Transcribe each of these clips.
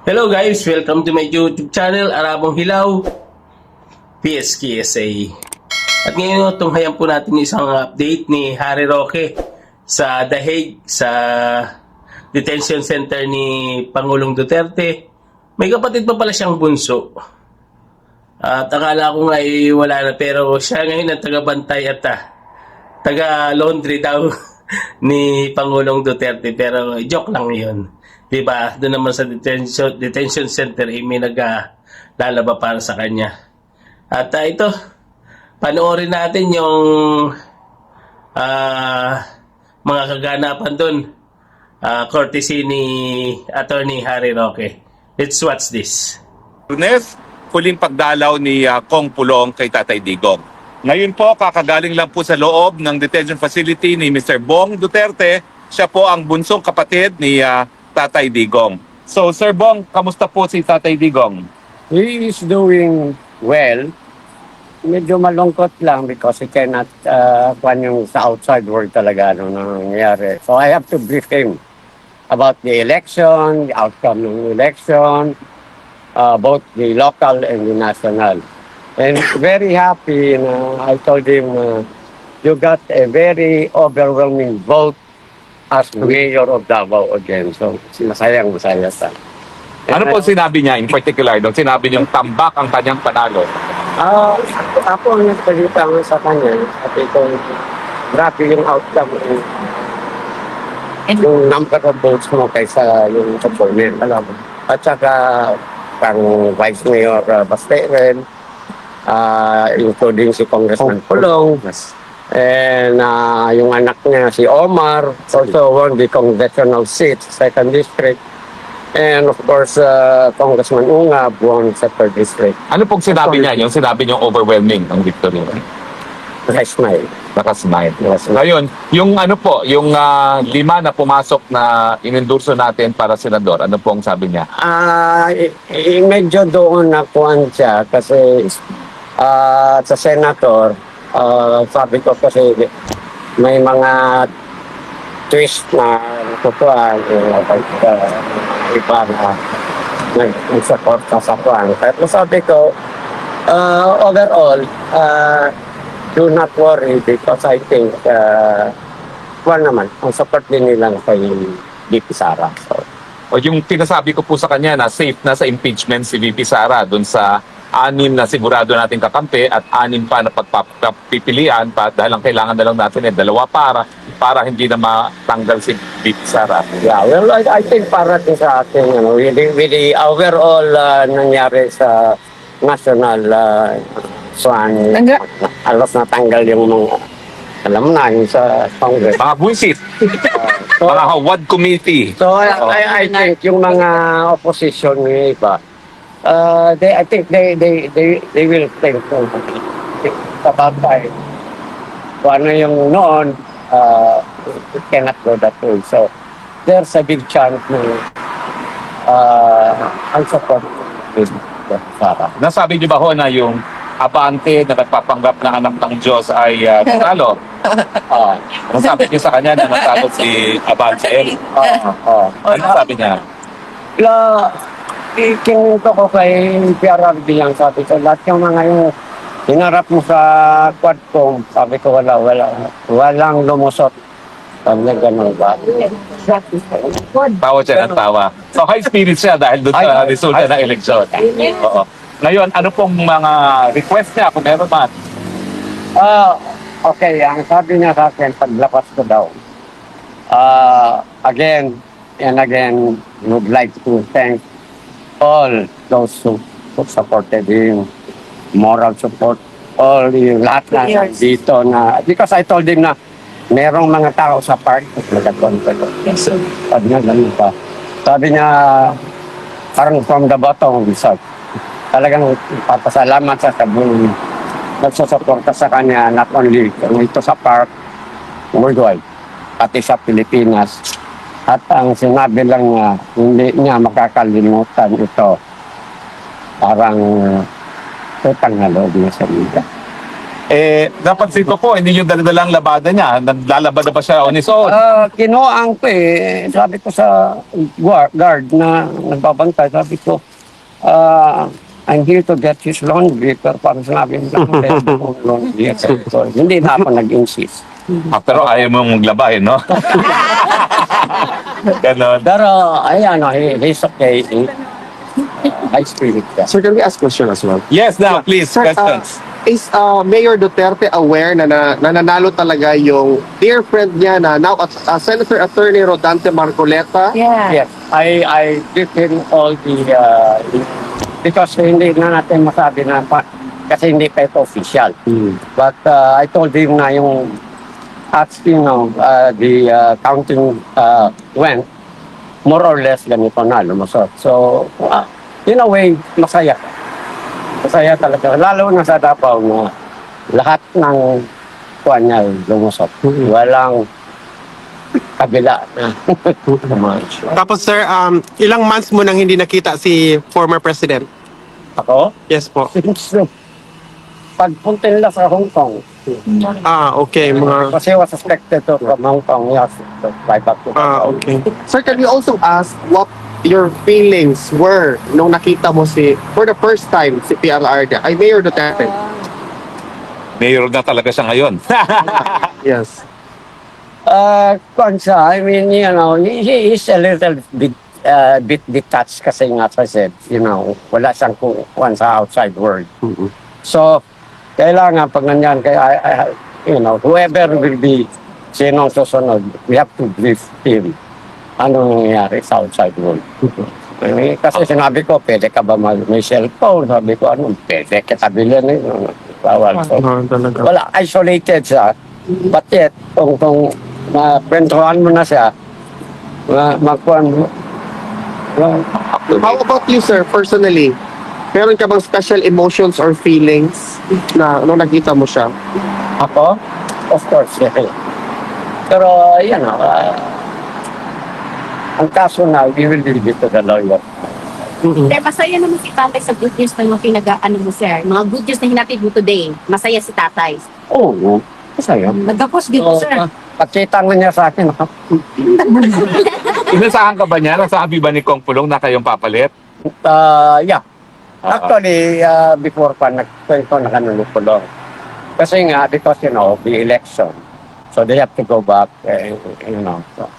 Hello guys, welcome to my YouTube channel, Arabong Hilaw, PSKSA. At ngayon, tunghayan po natin isang update ni Harry Roque sa The Hague, sa detention center ni Pangulong Duterte. May kapatid pa pala siyang bunso. At akala ko nga wala na, pero siya ngayon ang taga-bantay at taga-laundry daw ni Pangulong Duterte. Pero joke lang yun. Diba? Doon naman sa detention center, may naglalaba para sa kanya. At ito, panoorin natin yung mga kaganapan doon. Courtesy ni Attorney Harry Roque. Let's watch this. Lunes, huling pagdalaw ni Kong Pulong kay Tatay Digong. Ngayon po, kakagaling lang po sa loob ng detention facility ni Mr. Bong Duterte. Siya po ang bunsong kapatid ni Tatay Digong. So, Sir Bong, kamusta po si Tatay Digong? He is doing well. Medyo malungkot lang because he cannot kwan yung sa outside world talaga ano nangyayari. So I have to brief him about the election, the outcome ng election, both the local and the national. And very happy na I told him you got a very overwhelming vote as mayor of Davao again. So masaya sa. Ano po sinabi niya in particular doon? Sinabi niyang tambak ang kanyang panalo. Ako ang nagsalita nga sa kanya, sabi ko, grabe yung outcome yung number of votes mo kaysa yung performance. Alam mo. At saka, pang Vice Mayor Basteren, including si Congressman Pulong, and yung anak niya si Omar, also won the congressional seat, 2nd District. And of course, Congressman Ungab won sa 3rd District. Ano pong sinabi niya? Yung sinabi niyong overwhelming ang victory. Nakasmile. Nakasmile. Ngayon, yung ano po, yung 5 na pumasok na inendorso natin para senador, ano pong sabi niya? Medyo doon nakuhan siya kasi sa senator, sabi ko kasi may mga twist na natutuan iba na nag-support sa kuhan. Pero sabi ko, overall, do not worry because I think naman, ang support din nila kay VP Sara. So, O yung pinasabi ko po sa kanya na safe na sa impeachment si VP Sara dun sa 6 na sigurado natin kakampi at 6 pa na pagpipilian pa dahil ang kailangan na lang natin 2 para hindi na matanggal si VP Sara. yeah, well, I think para din sa ating with the overall nangyari sa national alos natanggal yung mga alam na yung sa Congress. Mga buwisit, mga Hawad Committee. So I think yung mga opposition ng iba, I think they will think about kung ano yung noon, it cannot go that way. So there's a big chance ang support with Sara. Nasabi niyo ba ho na yung abante na nagpapanggap na anak ng Diyos ay natalo? Nasabi niyo sa kanya na natalo si Abante? Ano sabi niya? Ikinuto ko kay PRRD lang, sabi ko, lahat yung mga yung hinarap mo sa Quadcom, sabi ko walang lumusot. Sabi na gano'n ba? Tawa siya ng tawa. So high spirit siya dahil doon sa resulta ng eleksyon. Oo. Ngayon, ano pong mga request niya kung meron man? Okay, ang sabi niya sa akin, paglapas ko daw. Again and again, would like to thank all those who supported him, moral support, all yung lahat na dito na, because I told him na merong mga tao sa park, nagkakonto ko. Sabi niya, ganun pa. Sabi niya, parang from the bottom of his heart. Talagang papasalamat sa sabong nagsusuporta sa kanya, not only ito sa park, worldwide, pati sa Pilipinas. At ang sinabi lang niya, hindi niya makakalimutan ito. Parang utang na loob niya sa vida. napansin ko po, hindi yung dala-dalang labada niya. Naglalabada ba siya on his own? Kinuhaan ko sabi ko sa guard na nagbabantay, sabi ko, I'm here to get his laundry, pero parang sinabi mo lang, laundry. So, hindi na ako nag-insist. Pero ayaw mong maglaba, no? Ganon. Pero, ayan, he's okay. High spirit ka. Sir, can we ask question as well? Yes, now, please, Sir, questions. is Mayor Duterte aware na nananalo talaga yung dear friend niya na now Senator Attorney Rodante Marcoleta? Yes, I give him all the, because hindi na natin masabi na, kasi hindi pa ito official. But I told him na yung, as you know, the counting went, more or less ganito na lumusot. So, in a way, masaya. Masaya talaga. Lalo na sa Davao na lahat ng kuwan niya lumusot. Walang kabila na. Tapos sir, ilang months mo nang hindi nakita si former president? Ako? Yes po. Since pagpunta nila sa Hong Kong, Okay, mga... kasi was suspected to from Hong Kong, yes, to fly back to okay. Sir, can we also ask what your feelings were nung nakita mo for the first time, si PRRD, ay Mayor Duterte? Mayor na talaga siya ngayon. Yes. Kwan siya, I mean, you know, he is a little bit detached kasi nga, as I said, you know, wala siyang kwan sa outside world. So, kailangan pag nanyan, you know, whoever will be sinong susunod, we have to brief him ano nangyayari sa outside world. Kasi sinabi ko, pwede ka ba may cellphone? Sabi ko, pwede kita bilhin bawal. So, Talaga. wala, isolated siya. But yet, kung kwentuhan mo na siya, magkuhan mo. How about you, sir, personally? Meron ka bang special emotions or feelings na nung nakita mo siya? Ako? Of course, yeah. Pero, yan o, ang kaso na, we will leave it to the lawyer. Sir, masaya naman si tatay sa good news na yung pinag-ano mo, sir. Mga good news na hinatid mo today. Masaya si tatay. Oo, masaya. Nagkakos dito, sir. Pakita nga niya sa akin. Inasahan ka ba niya? Nasabi ba ni Kong Pulong na kayong papalit? Yeah. Actually, before pa, nagkwento na kanulupulong. Kasi nga, because, you know, the election. So, they have to go back, you know. So,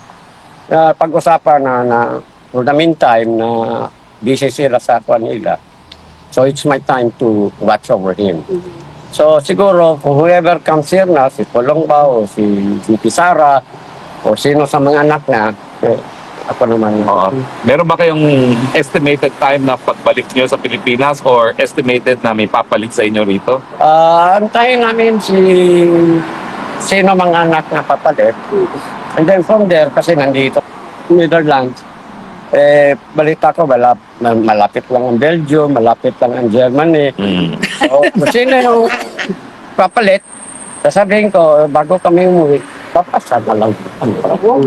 pag-usapan na for the meantime, na busy sila sa kanila. So, it's my time to watch over him. So, siguro, whoever comes here na, si Pulong ba, o si VP Sara, o sino sa mga anak na, ako naman. Oo. Meron ba kayong estimated time na pagbalik niyo sa Pilipinas or estimated na may papalit sa inyo rito? Antayin namin sino mga anak na papalit. And then from there, kasi nandito, Netherlands, balita ko, malapit lang ang Belgium, malapit lang ang Germany. So, kung sino yung papalit, sasabihin ko, bago kami umuwi, papasa na lang.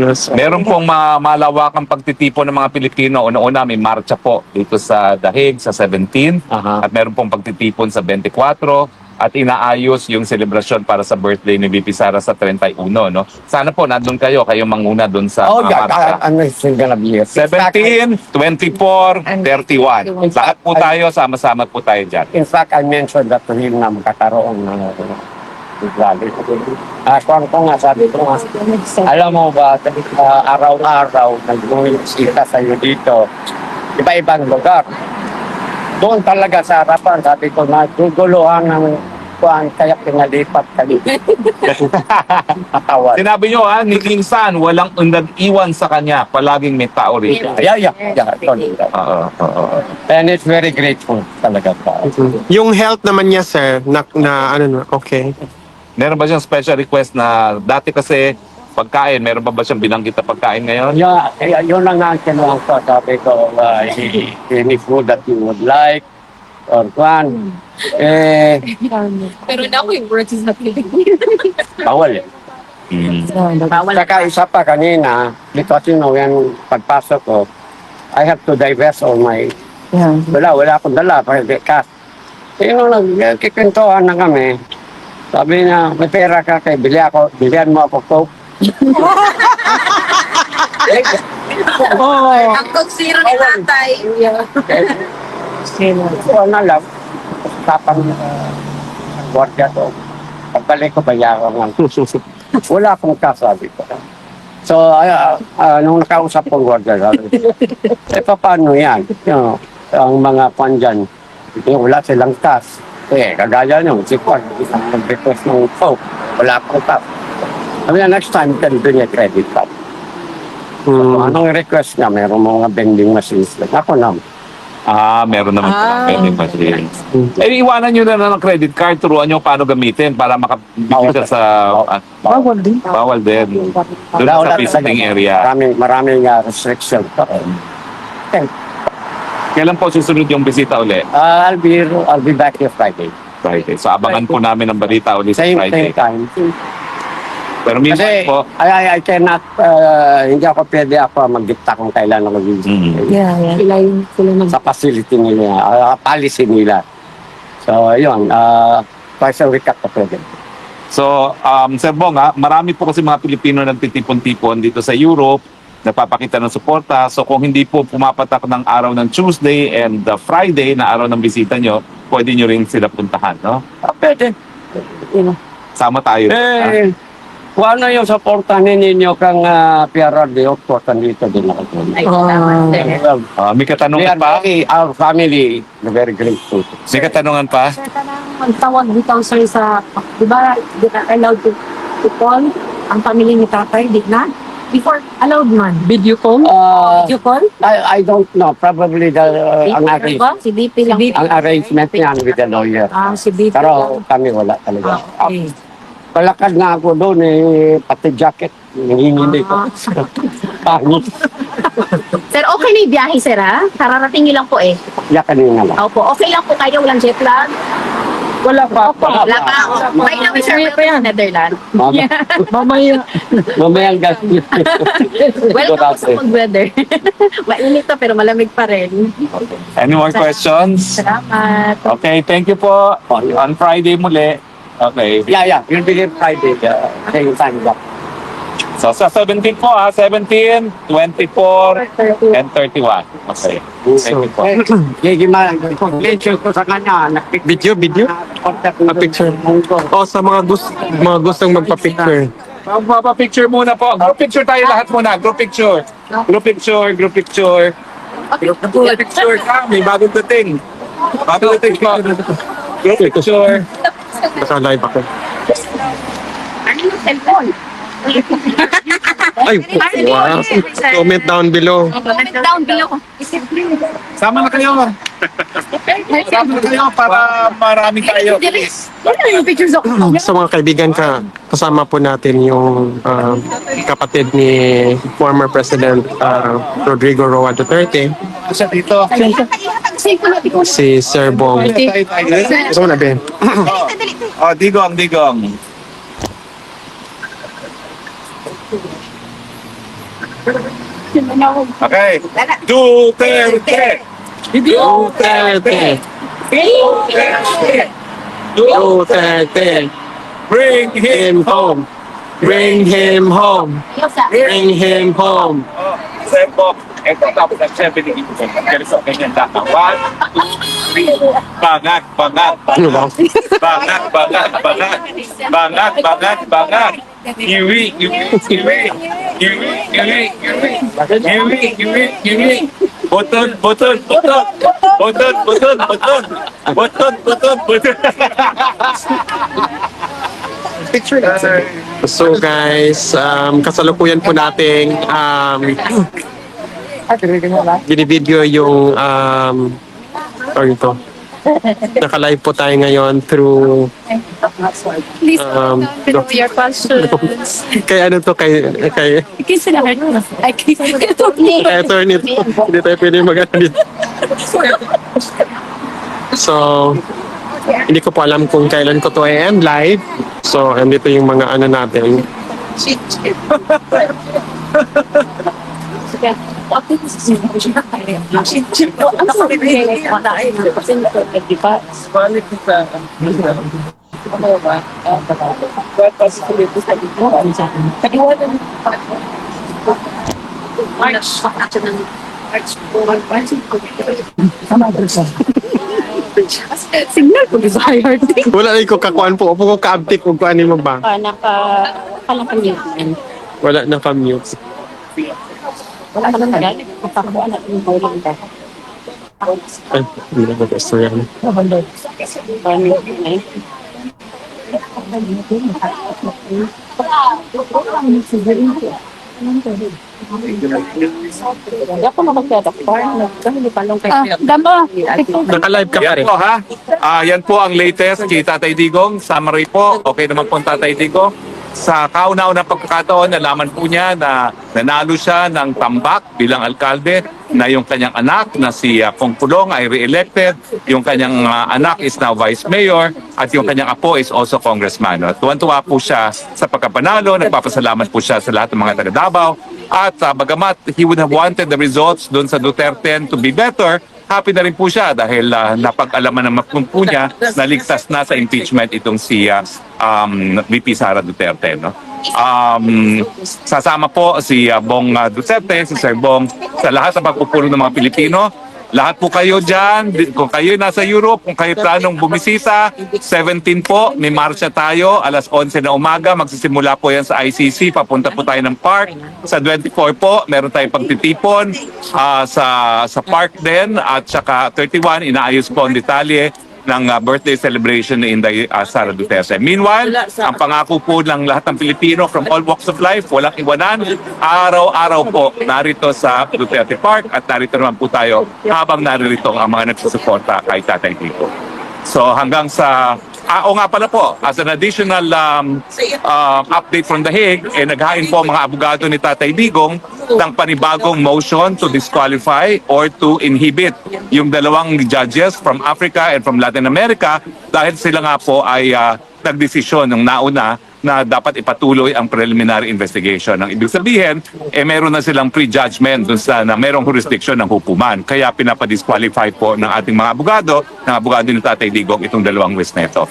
Yes. Meron pong malawakang pagtitipon ng mga Pilipino. Una-una, may marcha po dito sa Dahig sa 17 Aha. at meron pong pagtitipon sa 24 at inaayos yung selebrasyon para sa birthday ni VP Sara sa 31, no? Sana po nandun kayong manguna dun sa Oh, mga marcha. ano is gonna be here? 17, 24, 31. Lahat po tayo, sama-sama po tayo dyan. In fact, I mentioned that to him na magkakaroon ng rally. Kung nga, sabi ko nga, alam mo ba, araw-araw, nag-uwisita sa'yo dito, iba-ibang lugar. Doon talaga sa harapan, sabi ko, naguguluhan ng kuhan, kaya pinalipat kami. Natawan. Sinabi nyo, ni King San, walang nag-iwan sa kanya. Palaging may tao rito. Yeah. And it's very grateful talaga pa. Yung health naman niya, sir, okay. Meron ba siyang special request na dati kasi pagkain, meron ba siyang binanggit na pagkain ngayon? Yeah, yun lang ang kinuha ko. Sabi ko, any food that you would like, or one. Pero now yung words is not living. Bawal eh. Bawal. Saka isa pa kanina, because you know, yan pagpasok ko, I have to divest all my, wala akong dala, cash. Nagkikwentuhan na kami. Sabi niya, may pera ka kay bilihan mo ako coke. Ang konziro ni tatay. So, ano lang, tapang gwardiya to. Pagbalik ko, bayaran lang. Wala akong kasabi ko. So, nung nakausap ko gwardiya, sabi, paano yan? Ang mga pan dyan, wala silang cash. Kagaya nyo, si Kwan, isang mag-request ng coke, wala akong cash. Sabi niya, next time, can do niya credit card. So, anong request niya? Meron mga vending machines. Ako na. Meron naman silang vending machine. Iwanan nyo na ng credit card, turuan nyo paano gamitin para makapagpipita sa... Bawal din. Bawal din. Doon sa visiting area. Maraming restriction. Okay. Kailan po susunod yung bisita uli? I'll be back here Friday. Friday. So abangan po namin ang balita uli sa Same Friday. time. Pero minsan Kasi po, I cannot, hindi ako pwede mag-dicta kung kailan ako visit. Sa facility nila, policy nila. So, yun, twice a week ako pwede. so Sir Bong, marami po kasi mga Pilipino nagtitipon-tipon dito sa Europe, nagpapakita ng suporta. So kung hindi po pumapatak ng araw ng Tuesday and Friday na araw ng bisita nyo, pwede nyo rin sila puntahan, no? Pwede. Sama tayo. Kung ano yung supportan ninyo kang PRRD, of course, nandito din ako. Ay, salamat, sir. May katanungan pa? Our family, very grateful. May katanungan pa? Sir, kanang magtawag bitaw sir sa, di ba, di na allowed to call ang pamilya ni tatay, di na? Before, allowed man. Video call? Video call? I don't know. Probably Di ba? Si DP lang. ang arrangement niyan with the lawyer. Si DP Pero lang. kami wala talaga. Okay. Palakad nga ako doon pati jacket. Nanginginig ko. Pangit. Sir, okay na yung biyahe, sir, ha? Kararating niyo lang po eh. Yakan nga lang. Opo, okay lang po kayo, walang jet lag. Wala pa. Opo, wala pa. Okay lang, sir, welcome sa Netherlands. Mamaya. Mamayang gas. Welcome po sa mag-weather. Mainit to, pero malamig pa rin. Any more questions? Salamat. Okay, thank you po. On Friday muli. Okay. Yeah. You'll be here Friday. Same time back. So sa 17 po 17, 24, and 31. Okay. Thank you po. Congratulations ko sa kanya. Video? A picture. Sa mga gustong magpa-picture. Magpapapicture muna po. Group picture tayo lahat muna. Group picture. Group picture. Group picture. Group picture ka. May bagong dating. Bagong dating po. Group picture. Basta live ako. Ano yung cellphone? Ay, wow. Comment down below. Comment down below. Sama na kayo. Sama na kayo para marami tayo. Ano yung pictures ako? Sa mga kaibigan kasama po natin yung kapatid ni former President Rodrigo Roa Duterte, Siya dito. si Sir Bong. Gusto mo na, Ben? Oh, digong. Okay. Duterte! Duterte! Duterte! Bring him! Him home! Bring him home! Bring him home! Sembok. Ito tapos ang siya binigyan ko. Ganito ganyan dapat. 1, 2, 3. Bangat. Ano ba? Bangat. Iwi. Button. Picture lang. So guys, kasalukuyan po nating binibideo yung or ito. Naka-live po tayo ngayon through Please below your questions. kay ano to kay Kiss sila. Ay, kiss. attorney to. Hindi tayo pwede mag-ano dito. So, hindi ko po alam kung kailan ko to i-end live. So, andito yung mga ano natin. Signal ko sa higher Wala na ko kakuan po. Opo ko ka-update kung kuan mo ba? Nakalang kami. Wala na ka-mute. Wala ka lang tagal. Kapakuan na yung hauling ka. Ay, hindi na mag-istorya. Hindi ako makagdadakpar. Kami palong kay Damo. Naka-live ka pa Yan rin. po ha. Yan po ang latest kay Tatay Digong. Summary po. Okay naman po ang Tatay Digong. Sa kauna-unang pagkakataon, nalaman po niya na nanalo siya ng tambak bilang alkalde, na yung kanyang anak na si Kong Pulong ay re-elected, yung kanyang anak is now vice mayor, at yung kanyang apo is also congressman. No? Tuwan-tuwa po siya sa pagkapanalo, nagpapasalamat po siya sa lahat ng mga taga Davao, at bagamat he would have wanted the results doon sa Duterte to be better, happy na rin po siya dahil napag-alaman naman po niya na ligtas na sa impeachment itong si VP Sara Duterte. No? Sasama po si Bong Duterte, si Sir Bong, sa lahat ng pagpupulong ng mga Pilipino. Lahat po kayo dyan, kung kayo nasa Europe, kung kayo planong bumisita, 17 po, may marsya tayo, alas 11 na umaga, magsisimula po yan sa ICC, papunta po tayo ng park. Sa 24 po, meron tayong pagtitipon sa park din, at saka 31, inaayos po ang detalye ng birthday celebration ni Inday Sara Duterte. Meanwhile, ang pangako po ng lahat ng Pilipino from all walks of life, walang iwanan, araw-araw po narito sa Duterte Park, at narito naman po tayo habang narito ang mga nagsusuporta kay Tatay Digong. So hanggang sa oo nga pala po, as an additional update from The Hague, naghain po ang mga abogado ni Tatay Digong ng panibagong motion to disqualify or to inhibit yung dalawang judges from Africa and from Latin America, dahil sila nga po ay nagdesisyon ng nauna na dapat ipatuloy ang preliminary investigation. Ang ibig sabihin, meron na silang prejudgment dun sa na merong jurisdiction ng hukuman. Kaya pinapadisqualify po ng ating mga abogado, ng abogado ni Tatay Digong, itong dalawang witness na ito.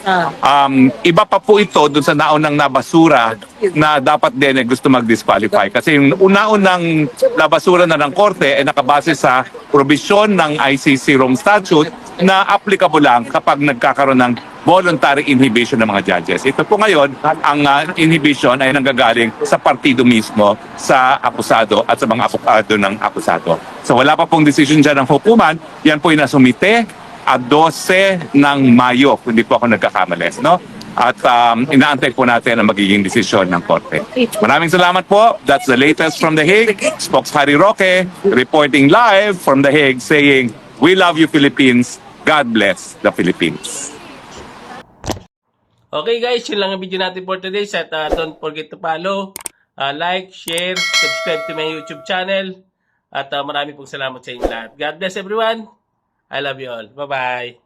Iba pa po ito dun sa naunang nabasura na dapat din gusto mag-disqualify. Kasi yung una-unang nabasura na ng korte ay nakabase sa provision ng ICC Rome Statute na applicable lang kapag nagkakaroon ng voluntary inhibition ng mga judges. Ito po ngayon, ang inhibition ay nanggagaling sa partido mismo, sa akusado at sa mga abogado ng akusado. So wala pa pong decision dyan ng hukuman. Yan po yung nasumite at 12 ng Mayo, kung hindi po ako nagkakamali. No? At inaantay po natin ang magiging desisyon ng korte. Maraming salamat po. That's the latest from The Hague. Spokes Harry Roque reporting live from The Hague saying, "We love you Philippines. God bless the Philippines." Okay guys, yun lang ang video natin for today. At don't forget to follow, like, share, subscribe to my YouTube channel. At marami pong salamat sa inyo lahat. God bless everyone. I love you all. Bye-bye.